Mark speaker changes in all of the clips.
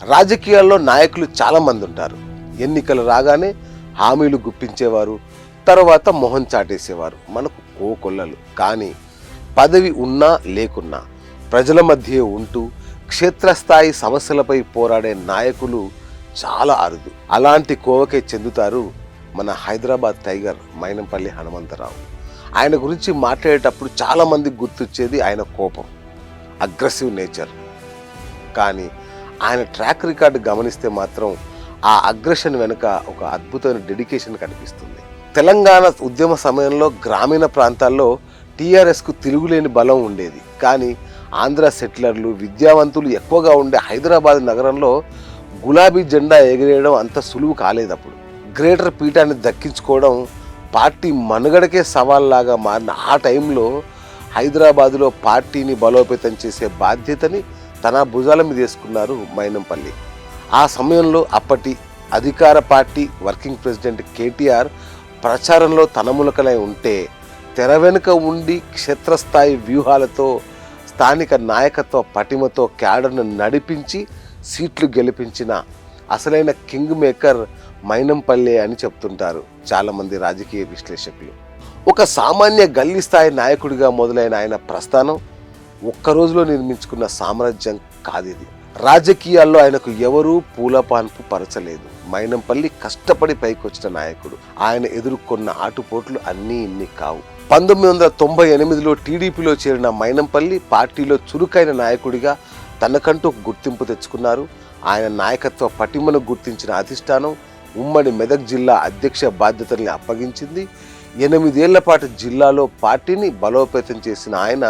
Speaker 1: రాజకీయాల్లో నాయకులు చాలామంది ఉంటారు. ఎన్నికలు రాగానే హామీలు గుప్పించేవారు, తర్వాత మొహం చాటేసేవారు, మనకు కోకొల్లలు. కానీ పదవి ఉన్నా లేకున్నా ప్రజల మధ్య ఉంటూ క్షేత్రస్థాయి సమస్యలపై పోరాడే నాయకులు చాలా అరుదు. అలాంటి కోవకే చెందుతారు మన హైదరాబాద్ టైగర్ మైనంపల్లి హనుమంతరావు. ఆయన గురించి మాట్లాడేటప్పుడు చాలామందికి గుర్తొచ్చేది ఆయన కోపం, అగ్రెసివ్ నేచర్. కానీ ఆయన ట్రాక్ రికార్డు గమనిస్తే మాత్రం ఆ అగ్రెషన్ వెనుక ఒక అద్భుతమైన డెడికేషన్ కనిపిస్తుంది. తెలంగాణ ఉద్యమ సమయంలో గ్రామీణ ప్రాంతాల్లో టీఆర్ఎస్కు తిరుగులేని బలం ఉండేది. కానీ ఆంధ్ర సెటిలర్లు, విద్యావంతులు ఎక్కువగా ఉండే హైదరాబాద్ నగరంలో గులాబీ జెండా ఎగిరేయడం అంత సులువు కాలేదు. అప్పుడు గ్రేటర్ పీఠాన్ని దక్కించుకోవడం పార్టీ మనుగడకే సవాల్లాగా మారిన ఆ టైంలో హైదరాబాదులో పార్టీని బలోపేతం చేసే బాధ్యతని తన భుజాల మీద వేసుకున్నారు మైనంపల్లి. ఆ సమయంలో అప్పటి అధికార పార్టీ వర్కింగ్ ప్రెసిడెంట్ కేటీఆర్ ప్రచారంలో తనములకలై ఉంటే, తెర వెనుక ఉండి క్షేత్రస్థాయి వ్యూహాలతో స్థానిక నాయకత్వ పటిమతో క్యాడర్ను నడిపించి సీట్లు గెలిపించిన అసలైన కింగ్ మేకర్ మైనంపల్లి అని చెప్తుంటారు చాలామంది రాజకీయ విశ్లేషకులు. ఒక సామాన్య గల్లీ స్థాయి నాయకుడిగా మొదలైన ఆయన ప్రస్థానం ఒక్క రోజులో నిర్మించుకున్న సామ్రాజ్యం కాదిది. రాజకీయాల్లో ఆయనకు ఎవరూ పూలపాన్పు పరచలేదు. మైనంపల్లి కష్టపడి పైకొచ్చిన నాయకుడు. ఆయన ఎదుర్కొన్న ఆటుపోట్లు అన్నీ ఇన్ని కావు. 1998లో టీడీపీలో చేరిన మైనంపల్లి పార్టీలో చురుకైన నాయకుడిగా తనకంటూ గుర్తింపు తెచ్చుకున్నారు. ఆయన నాయకత్వ పటిమను గుర్తించిన అధిష్టానం ఉమ్మడి మెదక్ జిల్లా అధ్యక్ష బాధ్యతల్ని అప్పగించింది. 8 ఏళ్ల పాటు జిల్లాలో పార్టీని బలోపేతం చేసిన ఆయన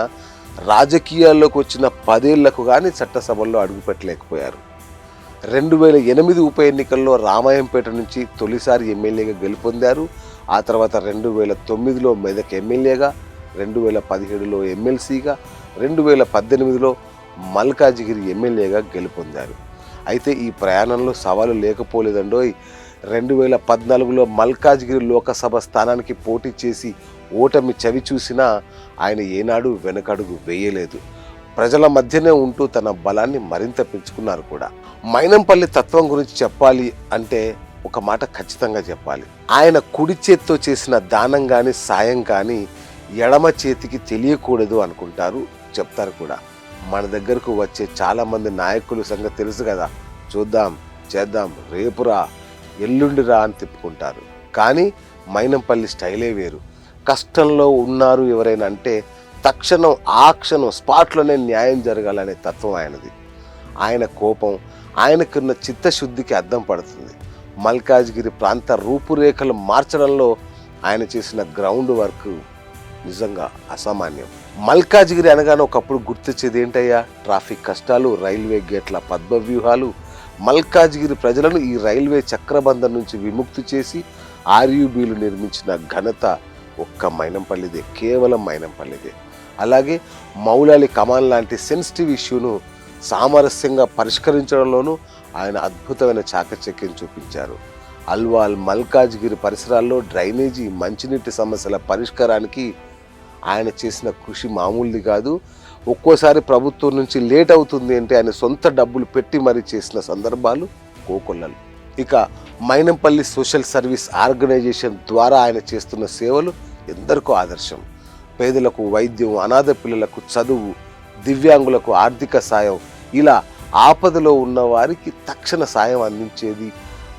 Speaker 1: రాజకీయాల్లోకి వచ్చిన 10 ఏళ్లకు కానీ చట్టసభల్లో అడుగుపెట్టలేకపోయారు. 2008 ఉప ఎన్నికల్లో రామాయంపేట నుంచి తొలిసారి ఎమ్మెల్యేగా గెలుపొందారు. ఆ తర్వాత 2009లో మెదక్ ఎమ్మెల్యేగా, 2017లో ఎమ్మెల్సీగా, 2018లో మల్కాజిగిరి ఎమ్మెల్యేగా గెలుపొందారు. అయితే ఈ ప్రయాణంలో సవాలు లేకపోలేదండోయ్. 2014లో మల్కాజిగిరి లోకసభ స్థానానికి పోటీ చేసి ఓటమి చవి చూసినా ఆయన ఏనాడు వెనకడుగు వేయలేదు. ప్రజల మధ్యనే ఉంటూ తన బలాన్ని మరింత పెంచుకున్నారు కూడా. మైనంపల్లి తత్వం గురించి చెప్పాలి అంటే ఒక మాట ఖచ్చితంగా చెప్పాలి. ఆయన కుడి చేత్తో చేసిన దానం కానీ సాయం కానీ ఎడమ చేతికి తెలియకూడదు అనుకుంటారు, చెప్తారు కూడా. మన దగ్గరకు వచ్చే చాలామంది నాయకుల సంగతి తెలుసు కదా, చూద్దాం, చేద్దాం, రేపురా, ఎల్లుండిరా అని తిప్పుకుంటారు. కానీ మైనంపల్లి స్టైలే వేరు. కష్టంలో ఉన్నారు ఎవరైనా అంటే తక్షణం ఆ క్షణం స్పాట్లోనే న్యాయం జరగాలనే తత్వం ఆయనది. ఆయన కోపం ఆయనకున్న చిత్తశుద్ధికి అద్దం పడుతుంది. మల్కాజ్గిరి ప్రాంత రూపురేఖలు మార్చడంలో ఆయన చేసిన గ్రౌండ్ వర్క్ నిజంగా అసామాన్యం. మల్కాజ్గిరి అనగానే ఒకప్పుడు గుర్తొచ్చేది ఏంటయ్యా? ట్రాఫిక్ కష్టాలు, రైల్వే గేట్ల పద్మవ్యూహాలు. మల్కాజ్గిరి ప్రజలను ఈ రైల్వే చక్రబంధం నుంచి విముక్తి చేసి ఆర్యూబీలు నిర్మించిన ఘనత ఒక్క మైనంపల్లిదే, కేవలం మైనంపల్లిదే. అలాగే మౌలాలి కమాన్ లాంటి సెన్సిటివ్ ఇష్యూను సామరస్యంగా పరిష్కరించడంలోనూ ఆయన అద్భుతమైన చాకచక్యం చూపించారు. అల్వాల్, మల్కాజ్గిరి పరిసరాల్లో డ్రైనేజీ, మంచినీటి సమస్యల పరిష్కారానికి ఆయన చేసిన కృషి మామూలుది కాదు. ఒక్కోసారి ప్రభుత్వం నుంచి లేట్ అవుతుంది అంటే ఆయన సొంత డబ్బులు పెట్టి మరీ చేసిన సందర్భాలు కోకొల్లలు. ఇక మైనంపల్లి సోషల్ సర్వీస్ ఆర్గనైజేషన్ ద్వారా ఆయన చేస్తున్న సేవలు ఎందరికో ఆదర్శం. పేదలకు వైద్యం, అనాథ పిల్లలకు చదువు, దివ్యాంగులకు ఆర్థిక సాయం, ఇలా ఆపదలో ఉన్న వారికి తక్షణ సాయం అందించేది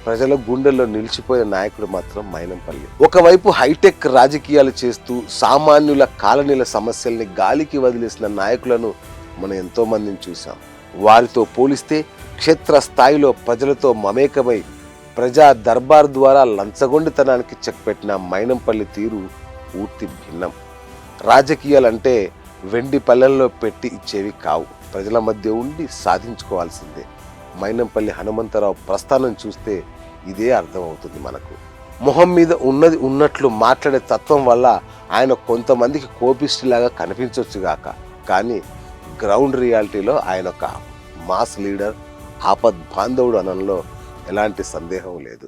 Speaker 1: ప్రజల గుండెల్లో నిలిచిపోయిన నాయకుడు మాత్రం మైనంపల్లి. ఒకవైపు హైటెక్ రాజకీయాలు చేస్తూ సామాన్యుల కాలనీల సమస్యల్ని గాలికి వదిలేసిన నాయకులను మనం ఎంతో మందిని చూసాం. వారితో పోలిస్తే క్షేత్రస్థాయిలో ప్రజలతో మమేకమై ప్రజా దర్బార్ ద్వారా లంచగొండితనానికి చెక్ పెట్టిన మైనంపల్లి తీరు పూర్తి భిన్నం. రాజకీయాలంటే వెండి పల్లెల్లో పెట్టి ఇచ్చేవి కావు, ప్రజల మధ్య ఉండి సాధించుకోవాల్సిందే. మైనంపల్లి హనుమంతరావు ప్రస్థానం చూస్తే ఇదే అర్థమవుతుంది మనకు. మొహం మీద ఉన్నది ఉన్నట్లు మాట్లాడే తత్వం వల్ల ఆయన కొంతమందికి కోపిష్టిలాగా కనిపించవచ్చుగాక, కానీ గ్రౌండ్ రియాలిటీలో ఆయన ఒక మాస్ లీడర్, ఆపద్ బాంధవుడు అనడంలో ఎలాంటి సందేహం లేదు.